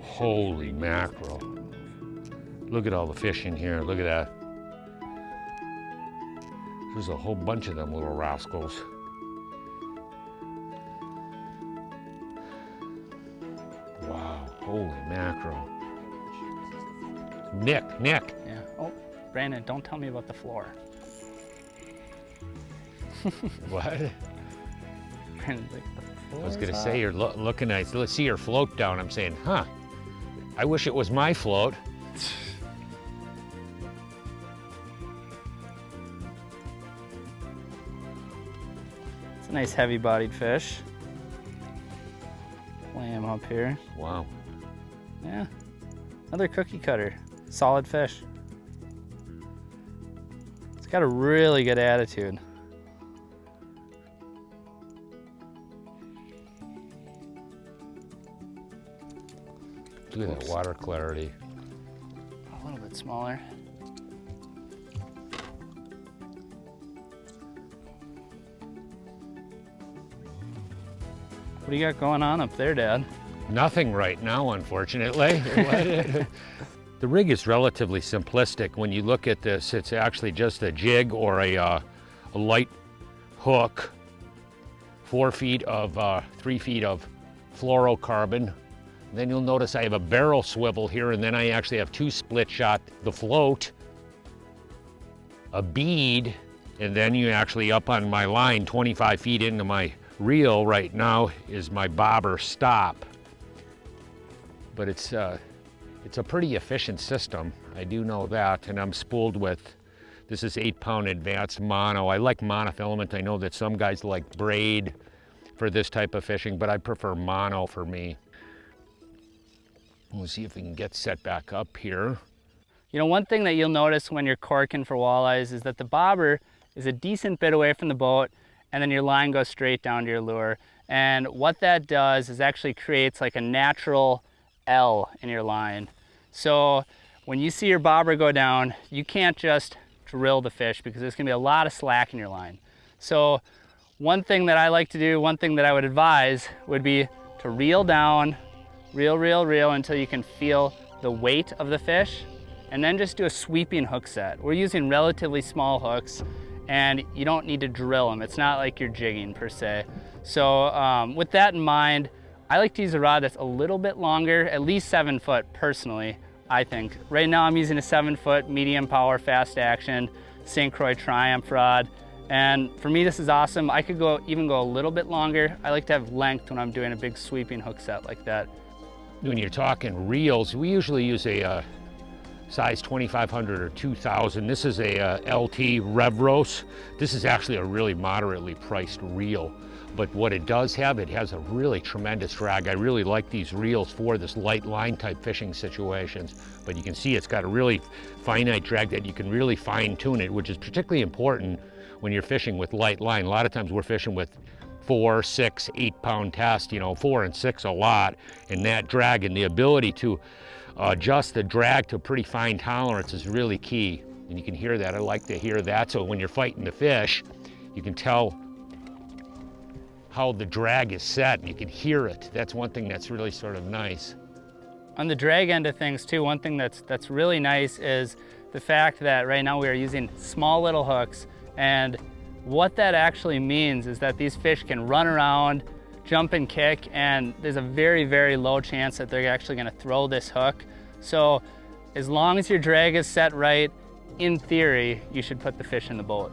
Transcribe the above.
Holy mackerel. Look at all the fish in here. Look at that. There's a whole bunch of them little rascals. Wow, holy mackerel. Nick. Yeah. Oh, Brandon, don't tell me about the floor. What? Brandon's like, the floor I was gonna is say, you're looking at, let's see your float down. I'm saying, huh, I wish it was my float. It's a nice heavy-bodied fish. Lay him up here. Wow. Yeah. Another cookie cutter. Solid fish. It's got a really good attitude. Look at that water clarity. A little bit smaller. What do you got going on up there, Dad? Nothing right now, unfortunately. The rig is relatively simplistic. When you look at this, it's actually just a jig or a light hook, 4 feet of 3 feet of fluorocarbon. Then you'll notice I have a barrel swivel here, and then I actually have 2 split shot, the float, a bead, and then you actually up on my line 25 feet into my reel right now is my bobber stop. But it's a pretty efficient system. I do know that, and I'm spooled with, this is 8-pound advanced mono. I like monofilament. I know that some guys like braid for this type of fishing, but I prefer mono for me. We'll see if we can get set back up here. You know, one thing that you'll notice when you're corking for walleyes is that the bobber is a decent bit away from the boat, and then your line goes straight down to your lure. And what that does is actually creates like a natural L in your line. So when you see your bobber go down, you can't just drill the fish because there's gonna be a lot of slack in your line. So one thing that I like to do, one thing that I would advise would be to reel down, reel until you can feel the weight of the fish, and then just do a sweeping hook set. We're using relatively small hooks, and you don't need to drill them. It's not like you're jigging per se. So with that in mind, I like to use a rod that's a little bit longer, at least 7 foot personally, I think. Right now I'm using a 7 foot medium power fast action St. Croix Triumph rod. And for me, this is awesome. I could even go a little bit longer. I like to have length when I'm doing a big sweeping hook set like that. When you're talking reels, we usually use a size 2500 or 2000. This is a LT Revros. This is actually a really moderately priced reel, but what it does have, it has a really tremendous drag. I really like these reels for this light line type fishing situations, but you can see it's got a really finite drag that you can really fine tune it, which is particularly important when you're fishing with light line. A lot of times we're fishing with 4, 6, 8-pound test, 4 and 6 a lot, and that drag and the ability to adjust the drag to a pretty fine tolerance is really key. And you can hear that. I like to hear that. So when you're fighting the fish, you can tell how the drag is set and you can hear it. That's one thing that's really sort of nice. On the drag end of things too, one thing that's really nice is the fact that right now we are using small little hooks, and what that actually means is that these fish can run around, jump and kick, and there's a very, very low chance that they're actually gonna throw this hook. So as long as your drag is set right, in theory, you should put the fish in the boat.